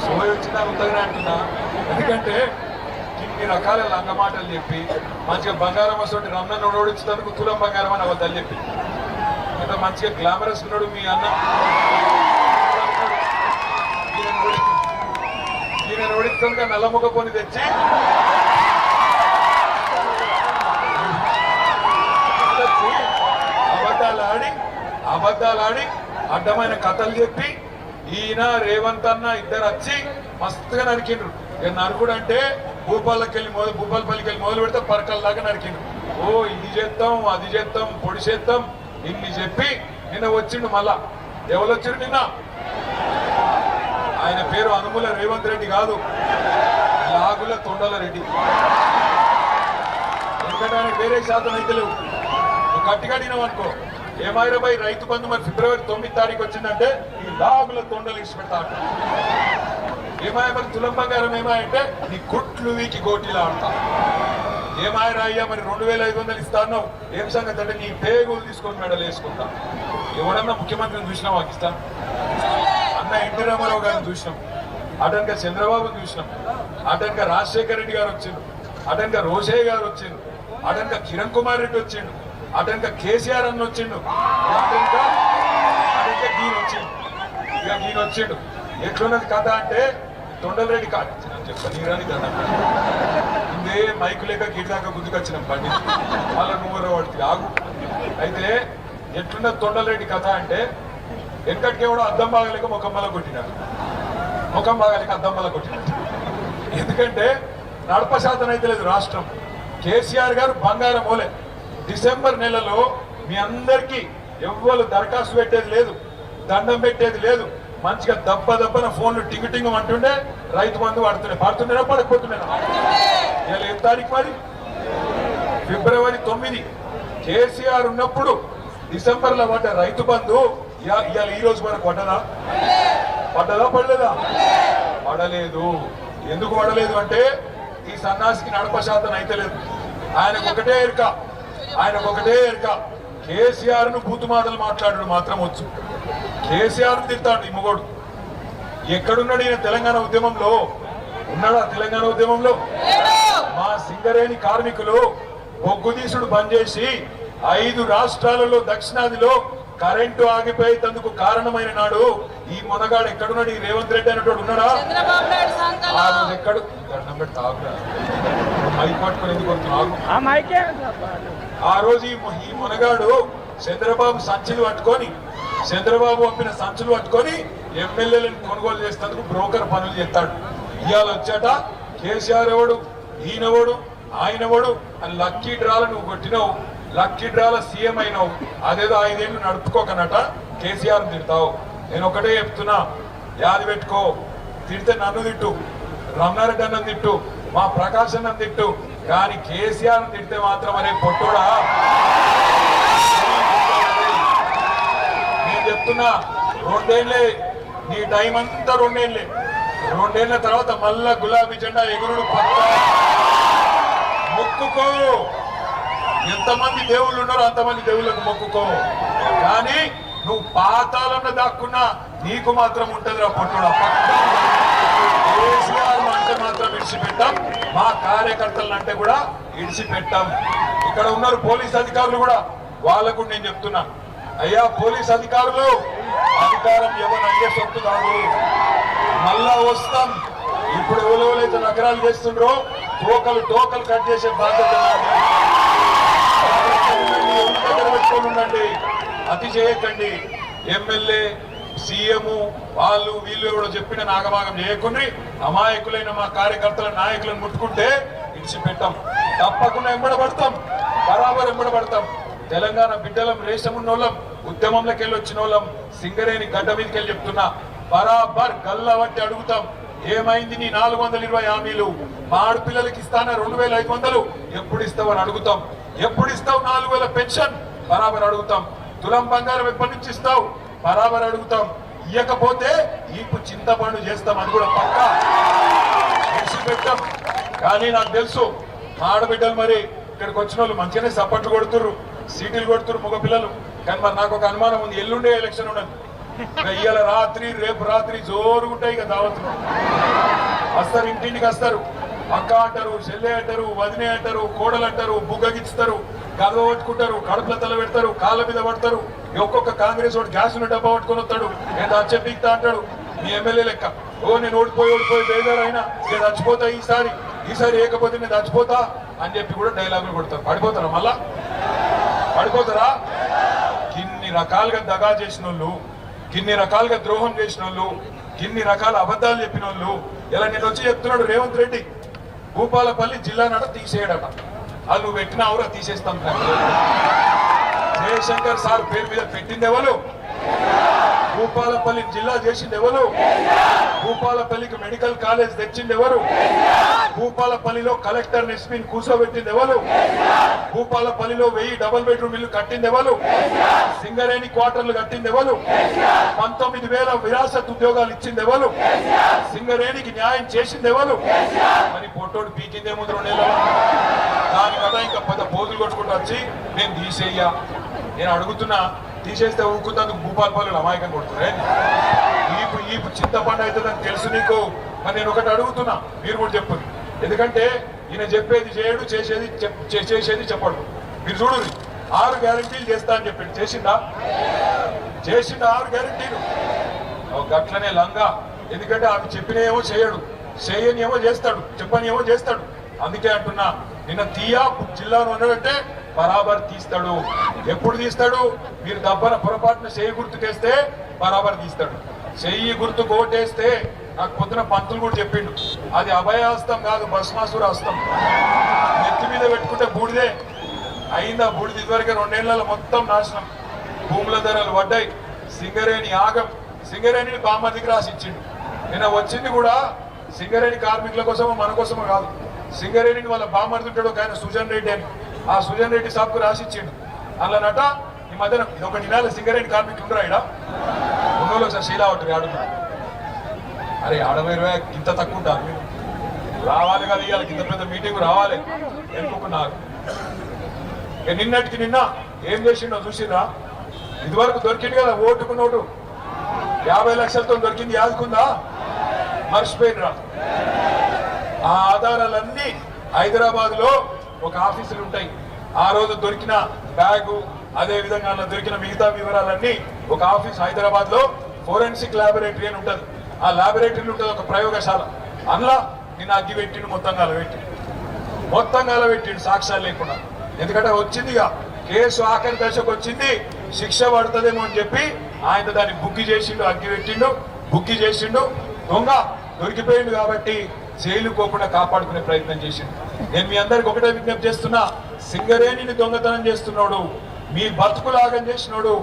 Soya వచ్చిందా ఉత్తగానే అంటున్నా. ఎందుకంటే ఇన్ని రకాల లంగ మాటలు చెప్పి మంచిగా బంగారం వస్తుంటే రమ్మను ఓడించినందుకు తులం బంగారం అని అబద్ధాలు చెప్పి ఇంత మంచిగా గ్లామరస్ ఉన్నాడు మీ అన్న. ఈయన ఓడించడానికి నల్లముఖ పోని తెచ్చి అబద్ధాలు ఆడి అడ్డమైన కథలు చెప్పి ఈయన రేవంత్ అన్న ఇద్దరు వచ్చి మస్తుగా నరికిండ్రు. ఇక నరుకుడు అంటే భూపాలపల్లికి వెళ్ళి మొదలు పెడితే పరకల దాకా నరికిండ్రు. ఓ ఇది చేద్దాం అది చేద్దాం పొడి చేద్దాం ఇన్ని చెప్పి నిన్న వచ్చిండు. మళ్ళా ఎవరు వచ్చిండు నిన్న? ఆయన పేరు అనుముల రేవంత్ రెడ్డి కాదు, లాగుల తొండల రెడ్డి. ఎందుకంటే ఆయన వేరే శాతం అయితే లేవు. నువ్వు గట్టిగడినావు అనుకో ఏమాయిరాబాయి రైతు బంధు మరి ఫిబ్రవరి 9వ తారీఖు వచ్చిందంటే ఈ లాగుల తొండలు ఇచ్చి పెడతా. ఏమాయ మరి తులం బంగారం ఏమాయంటే నీ కుట్లు వీకి గోటీలా ఆడతా. ఏమాయరా అయ్యా మరి 2500 ఇస్తాను ఏం సంగతి అంటే నీ పేగులు తీసుకొని మెడలు వేసుకుంటా. ఎవడన్నా ముఖ్యమంత్రిని చూసినా పాకిస్తాన్ అన్న ఎన్టీ రామారావు గారిని చూసినాం, అటనక చంద్రబాబుని చూసినాం, అటనక రాజశేఖర రెడ్డి గారు వచ్చిండు, అటనక రోషయ్య గారు వచ్చిండు, అటనక కిరణ్ కుమార్ రెడ్డి వచ్చిండు, అటనక కేసీఆర్ అన్న వచ్చిండు, అటనక ఈయన వచ్చిండు. ఇక ఈయన వచ్చిండు. ఎట్లున్నది కథ అంటే తొండలరెడ్డి కాదు చెప్పనీరాని కథ. ఇదే మైకు లేక గిరిదాకా గుర్తుకొచ్చినాం బండి వాళ్ళ నువ్వు వాడికి ఆగు. అయితే ఎట్లున్నది తొండలరెడ్డి కథ అంటే ఎక్కడికి కూడా అద్దం బాగలేక ముఖం మల కొట్టినారు, ముఖం బాగలేక అద్దం మల కొట్టినారు. ఎందుకంటే నడప శాతం అయితే లేదు రాష్ట్రం. కేసీఆర్ గారు బంగారం పోలే. డిసెంబర్ నెలలో మీ అందరికీ ఎవ్వరు దరఖాస్తు పెట్టేది లేదు, దండం పెట్టేది లేదు. మంచిగా దబ్బన ఫోన్లు టింగు టింగు అంటుండే రైతు బంధు పడుతుండేనా పడకపోతుండేనా? ఇలా ఏ తారీఖు మరి? ఫిబ్రవరి 9. కేసీఆర్ ఉన్నప్పుడు డిసెంబర్ లో పడ్డ రైతు బంధు ఇవాళ ఈ రోజు వరకు పడ్డదా? పడలేదా? పడలేదు. ఎందుకు పడలేదు అంటే ఈ సన్నాసికి నడప శాతం అయితే లేదు. ఆయనకు ఒకటే ఎరుక కేసీఆర్ ను బూతు మాటలు మాట్లాడు మాత్రం వచ్చు. కేసీఆర్ తిడతాడు ఈ మొగోడు. ఎక్కడున్నాడు ఈయన? తెలంగాణ ఉద్యమంలో ఉన్నాడా? తెలంగాణ ఉద్యమంలో మా సింగరేణి కార్మికులు బొగ్గుదీసుడు బంద్ చేసి 5 రాష్ట్రాలలో దక్షిణాదిలో కరెంటు ఆగిపోయేందుకు కారణమైన నాడు ఈ మొనగాడు ఎక్కడున్నాడు? ఈ రేవంత్ రెడ్డి అనేటోడు ఉన్నాడా? ఆ రోజు ఎక్కడు దండం పెట్టి తాగురా మైక్ పట్టుకుని ఎందుకు? ఆ రోజు ఈ మొనగాడు చంద్రబాబు సంచులు పట్టుకొని చంద్రబాబు పంపిన సంచులు పట్టుకొని ఎమ్మెల్యేలను కొనుగోలు చేసేందుకు బ్రోకర్ పనులు చేస్తాడు. ఇవాళ వచ్చాట కేసీఆర్ ఎవడు, ఈయనవడు, ఆయనవడు అని లక్కీ డ్రాలు నువ్వు కొట్టినావు, లక్కీ డ్రాల సీఎం అయినావు. అదేదో 5 ఏళ్ళు నడుపుకోకనట కేసీఆర్ తిడతావు. నేను ఒకటే చెప్తున్నా, యాది పెట్టుకో. తిడితే నన్ను తిట్టు, రమణారెడ్డి అన్నం తిట్టు, మా ప్రకాశ్ అన్నం తిట్టు, కానీ కేసీఆర్ తిడితే మాత్రం అరే పొట్టుడా నేను చెప్తున్నా. 2 ఏళ్ళే నీ టైం అంతా 2 ఏళ్ళే. 2 ఏళ్ల తర్వాత మళ్ళా గులాబీ జెండా ఎగురుడు పక్క. మొక్కుకో. ఎంతమంది దేవుళ్ళు ఉన్నారో అంతమంది దేవుళ్ళకు మొక్కుకో. కానీ నువ్వు పాతాళంలో దాక్కున్నా నీకు మాత్రం ఉంటుందిరా పొట్టుడా పక్క. కేసీఆర్ అంటే మాత్రం విడిచిపెట్టాం, మా కార్యకర్తలను అంటే కూడా విడిచిపెట్టాం. ఇక్కడ ఉన్నారు పోలీస్ అధికారులు కూడా, వాళ్ళకు నేను చెప్తున్నా, అయ్యా పోలీస్ అధికారులు, అధికారం ఎవరు అయ్యే సొత్తు కాదు. మళ్ళా వస్తాం. ఇప్పుడు ఎవరైతే నగరాలు చేస్తుండ్రో టోకలు కట్ చేసే బాధ్యత ఉండండి, అతి చేయకండి. ఎమ్మెల్యే సీఎం వాళ్ళు వీళ్ళు కూడా చెప్పిన నాగమాగం చేయకుండా అమాయకులైన మా కార్యకర్తల నాయకులను ముట్టుకుంటే ఇడిచిపెట్టాం. తప్పకుండా ఎంబడబడతాం, బరాబర్ ఎంబడబడతాం. తెలంగాణ బిడ్డలం, రేషమున్నోళ్ళం, ఉద్యమంలోకి వెళ్ళి వచ్చిన వాళ్ళం, సింగరేణి గడ్డ మీదకి వెళ్ళి చెప్తున్నా, బరాబర్ గల్లబట్టి అడుగుతాం. ఏమైంది నీ 420 హామీలు? మా ఆడపిల్లలకి ఇస్తానా 2500? ఎప్పుడు ఇస్తావని అడుగుతాం. ఎప్పుడు ఇస్తావు 4000 పెన్షన్? బరాబర్ అడుగుతాం. తులం బంగారం ఎప్పటి నుంచి ఇస్తావు? బరాబర్ అడుగుతాం. ఇయ్యకపోతే ఈపు చింతపండు చేస్తామని కూడా పక్కా పెట్టాం. కానీ నాకు తెలుసు మా ఆడబిడ్డలు మరి ఇక్కడికి వచ్చిన వాళ్ళు మంచిగానే సపోర్ట్లు కొడుతుర్రు, సీటీలు కొడుతుర్రు మగ పిల్లలు. కానీ మరి నాకు ఒక అనుమానం ఉంది, ఎల్లుండే ఎలక్షన్ ఉన్నది. ఇవాళ రాత్రి రేపు రాత్రి జోరు ఉంటాయి ఇక దావతులు వస్తారు, ఇంటింటికి వస్తారు. అక్క అంటారు, చెల్లె అంటారు, వదినే అంటారు, కోడలు అంటారు, బుగ్గగిస్తారు, గదవ పట్టుకుంటారు, కడుపుల తల పెడతారు, కాళ్ళ మీద పడతారు. ఒక్కొక్క కాంగ్రెస్ వాడు గ్యాసులు డబ్బా పట్టుకొని వస్తాడు, నేను చచ్చిపిక్తా అంటాడు. మీ ఎమ్మెల్యే లెక్క నేను ఓడిపోయి బేజారైనా నేను చచ్చిపోతా, ఈసారి ఏకపోతే నేను చచ్చిపోతా అని చెప్పి కూడా డైలాగులు కొడతారు. పడిపోతారా? మళ్ళా పడిపోతారా? కిన్ని రకాలుగా దగా చేసిన వాళ్ళు, కిన్ని రకాలుగా ద్రోహం చేసిన వాళ్ళు, కిన్ని రకాల అబద్ధాలు చెప్పిన వాళ్ళు ఇలా నేను వచ్చి చెప్తున్నాడు రేవంత్ రెడ్డి భూపాలపల్లి జిల్లా నట తీసేయడట. అది నువ్వు పెట్టిన అవరా తీసేస్తాం. జయశంకర్ సార్ పేరు మీద పెట్టింది ఎవరు? భూపాలపల్లి జిల్లా చేసింది ఎవరు? భూపాలపల్లికి మెడికల్ కాలేజ్ తెచ్చింది ఎవరు? భూపాలపల్లిలో కలెక్టర్ ఎస్పీని కూర్చోబెట్టింది ఎవరు? భూపాలపల్లిలో 1000 డబుల్ బెడ్రూమ్ ఇల్లు కట్టింది ఎవరు? సింగరేణి క్వార్టర్లు కట్టింది ఎవరు? 19,000 విరాసత్ ఉద్యోగాలు ఇచ్చింది ఎవరు? సింగరేణికి న్యాయం చేసింది ఎవరు? మరి పొట్టోడు పీకిందేమో 2 నెలలు. దానికన్నా ఇంకా పెద్ద పోజులు కొట్టుకుంటూ వచ్చి నేను తీసేయ్యా, నేను అడుగుతున్నా, తీసేస్తే ఊరుకుందందుకు భూపాలపల్లిలో అమాయకం కొడుతున్నారే. ఈపు చింతపండు అవుతుందని తెలుసు నీకు. మరి నేను ఒకటి అడుగుతున్నా, మీరు కూడా చెప్పండి. ఎందుకంటే ఈయన చెప్పేది చేయడు, చేసేది చెప్పడు. మీరు చూడండి, 6 గ్యారంటీలు చేస్తా అని చెప్పిండు. చేసిందా? 6 గ్యారంటీలు. గట్లనే లంగా. ఎందుకంటే అవి చెప్పినేమో చేయడు, చేయని ఏమో చేస్తాడు, చెప్పని ఏమో చేస్తాడు. అందుకే అంటున్నా, నిన్న తీయా జిల్లాలో ఉన్నాడంటే బరాబర్ తీస్తాడు. ఎప్పుడు తీస్తాడు? మీరు దబ్బన పొరపాటున చెయ్యి గుర్తుకేస్తే బరాబర్ తీస్తాడు. చెయ్యి గుర్తు కోటేస్తే నాకు పొద్దున పంతులు కూడా చెప్పిండు, అది అభయాస్తం కాదు, భస్మాసుర హస్తం. నెత్తి మీద పెట్టుకుంటే బూడిదే అయిందా? బూడిది ఇదివరకే 2 నెలల మొత్తం నాశనం. భూముల ధరలు పడ్డాయి. సింగరేణి ఆగం. సింగరేణిని బామ్మదికి రాసి ఇచ్చిండు. నిన్న వచ్చింది కూడా సింగరేణి కార్మికుల కోసమో మన కోసమో కాదు. సింగరేణిని వాళ్ళ బామ్మర్దుంటాడు ఒక ఆయన సుజన్ రెడ్డి అని, ఆ సుజన్ రెడ్డి సాబ్కు రాసిచ్చిండు. అలానట ఈ మధ్యన ఇదొక నినాల సింగరేణి కార్మికులు ఉండరా ఇక్కడ ఉన్నోళ్ళు ఒకసారి శీలా ఉంటుంది ఆడుతున్నారు. అరే 60,000 ఇంత తక్కువ ఉంటారు, మీరు రావాలి కదా, ఇవాళ ఇంత పెద్ద మీటింగ్ రావాలి ఎన్నుకున్నారు. నిన్నటికి నిన్న ఏం చేసిండో చూసిండ్రా? ఇదివరకు దొరికింది కదా ఓటుకు నోటు 50 లక్షలతో దొరికింది, యాదుకుందా? మర్చిపోయినరా? ఆ ఆధారాలన్నీ హైదరాబాద్ లో ఒక ఆఫీసులు ఉంటాయి. ఆ రోజు దొరికిన బ్యాగు, అదే విధంగా దొరికిన మిగతా వివరాలన్నీ ఒక ఆఫీస్ హైదరాబాద్ లో ఫోరెన్సిక్ ల్యాబొరేటరీ అని ఉంటుంది. ఆ ల్యాబొరేటరీ ఉంటుంది ఒక ప్రయోగశాల. అందులో నిన్న అగ్గి పెట్టిండు, మొత్తం పెట్టిండు సాక్ష్యాలు లేకుండా. ఎందుకంటే వచ్చిందిగా కేసు ఆఖరి దశకు వచ్చింది, శిక్ష పడుతుందేమో అని చెప్పి ఆయన దాన్ని బుక్కి చేసిండు, అగ్గి పెట్టిండు, బుక్కి చేసిండు. దొంగ దొరికిపోయిండు కాబట్టి జైలు పోకుండా కాపాడుకునే ప్రయత్నం చేసిండు. నేను మీ అందరికి ఒకటే విజ్ఞప్తి చేస్తున్నా, సింగరేణిని దొంగతనం చేస్తున్నాడు, మీ బతుకులాగం చేసినోడు,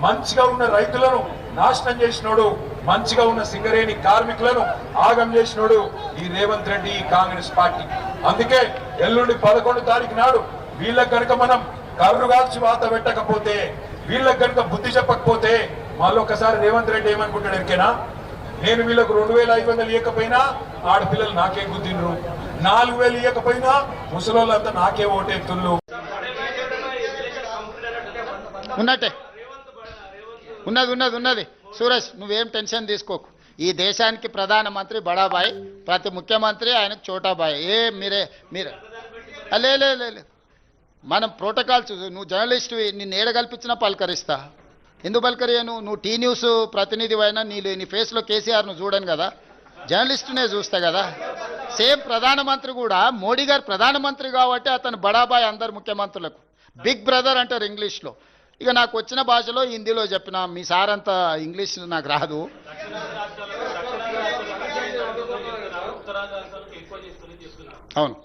మంచిగా ఉన్న రైతులను నాశనం చేసినోడు, మంచిగా ఉన్న సింగరేణి కార్మికులను ఆగం చేసినోడు ఈ రేవంత్ రెడ్డి, ఈ కాంగ్రెస్ పార్టీ. అందుకే ఎల్లుండి 11 తారీఖు నాడు వీళ్ళకి కనుక మనం కర్రు కాల్చి వాత పెట్టకపోతే, వీళ్ళకి కనుక బుద్ధి చెప్పకపోతే మళ్ళొకసారి రేవంత్ రెడ్డి ఏమనుకుంటాడు ఎరికేనా? నేను వీళ్ళకు 2,500 ఇవ్వకపోయినా ఆడపిల్లలు నాకే గుద్దిండ్రు, 4,000 ఇవ్వకపోయినా ముసలోళ్ళంతా నాకే ఓటెత్తుళ్ళు. ఉన్నట్టే ఉన్నది సురేష్, నువ్వేం టెన్షన్ తీసుకోకు. ఈ దేశానికి ప్రధానమంత్రి బడాబాయ్, ప్రతి ముఖ్యమంత్రి ఆయనకు చోటాబాయ్. మీరే లే మనం ప్రోటోకాల్స్, నువ్వు జర్నలిస్ట్, నిన్ను ఏడ కల్పించినా పలకరిస్తా. ఎందుకు పలకరియను? నువ్వు టీ న్యూస్ ప్రతినిధి అయినా నీ ఫేస్లో కేసీఆర్ను చూడను కదా, జర్నలిస్టునే చూస్తా కదా. సేమ్ ప్రధానమంత్రి కూడా, మోడీ గారు ప్రధానమంత్రి కాబట్టి అతను బడాబాయ్ అందరు ముఖ్యమంత్రులకు, బిగ్ బ్రదర్ అంటారు ఇంగ్లీష్లో. ఇక నాకు వచ్చిన భాషలో హిందీలో చెప్పిన, మీ సార్ అంతా ఇంగ్లీష్ నాకు రాదు. అవును,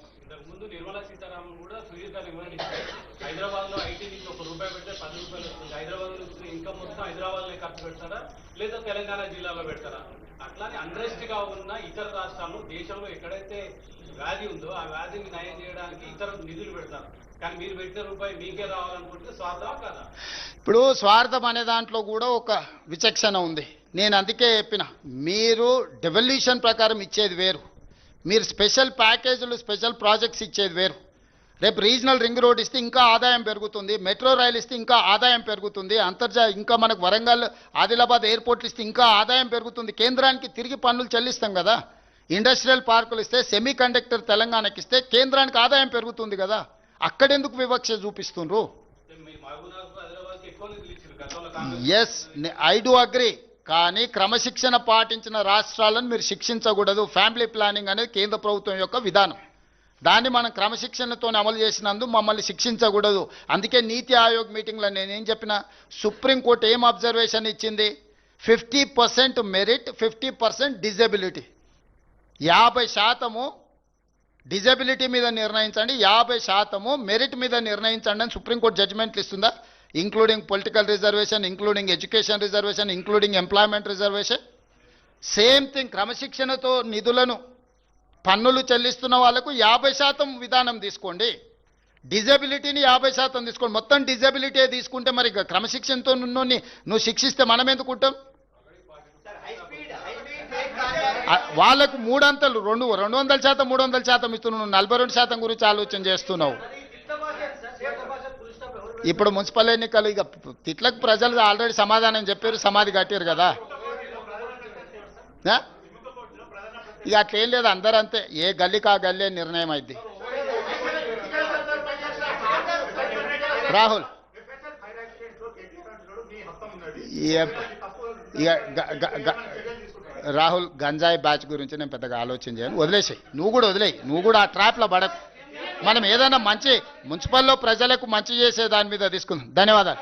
హైదరాబాద్ లో ఐటీ నుంచి ₹1 పెడితే ₹10 వస్తుంది. హైదరాబాద్ లో ఇన్కమ్ మొత్తం హైదరాబాద్ లో ఖర్చు పెడతారా లేదా తెలంగాణ జిల్లాలో పెడతారా? అట్లానే అన్రెస్ట్ గా ఉన్న ఇతర రాష్ట్రాల్లో దేశంలో ఎక్కడైతే వ్యాధి ఉందో ఆ వ్యాధిని నయం చేయడానికి ఇతర నిధులు పెడతారు. కానీ మీరు పెట్టిన రూపాయి మీకే రావాలనుకుంటే స్వార్థమా కదా? ఇప్పుడు స్వార్థం అనే దాంట్లో కూడా ఒక విచక్షణ ఉంది. నేను అందుకే చెప్పిన, మీరు డెవల్యూషన్ ప్రకారం ఇచ్చేది వేరు, మీరు స్పెషల్ ప్యాకేజీలు, స్పెషల్ ప్రాజెక్ట్స్ ఇచ్చేది వేరు. రేపు రీజనల్ రింగ్ రోడ్ ఇస్తే ఇంకా ఆదాయం పెరుగుతుంది, మెట్రో రైలు ఇస్తే ఇంకా ఆదాయం పెరుగుతుంది, ఇంకా మనకు వరంగల్ ఆదిలాబాద్ ఎయిర్పోర్ట్లు ఇస్తే ఇంకా ఆదాయం పెరుగుతుంది, కేంద్రానికి తిరిగి పన్నులు చెల్లిస్తాం కదా. ఇండస్ట్రియల్ పార్కులు ఇస్తే, సెమీ కండక్టర్ తెలంగాణకి ఇస్తే కేంద్రానికి ఆదాయం పెరుగుతుంది కదా. అక్కడెందుకు వివక్ష చూపిస్తుండ్రు? మీ మహబూబ్నగర్ హైదరాబాద్కి ఎక్కువ నిధులు ఇచ్చారు గతంలో Congress. Yes, I do agree. కానీ క్రమశిక్షణ పాటించిన రాష్ట్రాలను మీరు శిక్షించకూడదు. ఫ్యామిలీ ప్లానింగ్ అనేది కేంద్ర ప్రభుత్వం యొక్క విధానం. దాన్ని మనం క్రమశిక్షణతో అమలు చేసినందు మమ్మల్ని శిక్షించకూడదు. అందుకే నీతి ఆయోగ్ మీటింగ్లో నేనేం చెప్పిన, సుప్రీంకోర్టు ఏం అబ్జర్వేషన్ ఇచ్చింది, 50% మెరిట్, 50% డిజబిలిటీ. 50% డిజబిలిటీ మీద నిర్ణయించండి, 50% మెరిట్ మీద నిర్ణయించండి అని సుప్రీంకోర్టు జడ్జిమెంట్లు ఇస్తుందా? Including political reservation, including education reservation, including employment reservation. Same thing, క్రమశిక్షణతో నిధులను పన్నులు చెల్లిస్తున్న వాళ్ళకు 50% విధానం తీసుకోండి, డిజబిలిటీని 50% తీసుకోండి. మొత్తం డిజబిలిటీ తీసుకుంటే మరి క్రమశిక్షణతో నువ్వు శిక్షిస్తే మనం ఎందుకుంటాం? వాళ్ళకు 300 200% 300% ఇస్తున్నావు, నువ్వు 42% గురించి ఆలోచన చేస్తున్నావు. ఇప్పుడు మున్సిపల్ ఎన్నికలు, ఇక తిట్లకు ప్రజలు ఆల్రెడీ సమాధానం చెప్పారు, సమాధి కట్టారు కదా. ఇక అట్లేం లేదు, అందరూ అంతే, ఏ గల్లీకి ఆ గల్లీ నిర్ణయం అయింది. రాహుల్ రాహుల్ గంజాయి బ్యాచ్ గురించి నేను పెద్దగా ఆలోచన చేయను, వదిలేసాయి. నువ్వు కూడా వదిలేయి, నువ్వు కూడా ఆ ట్రాప్లో పడకు. మనం ఏదైనా మంచి మున్సిపల్లో ప్రజలకు మంచి చేసే దాని మీద తీసుకుందాం. ధన్యవాదాలు.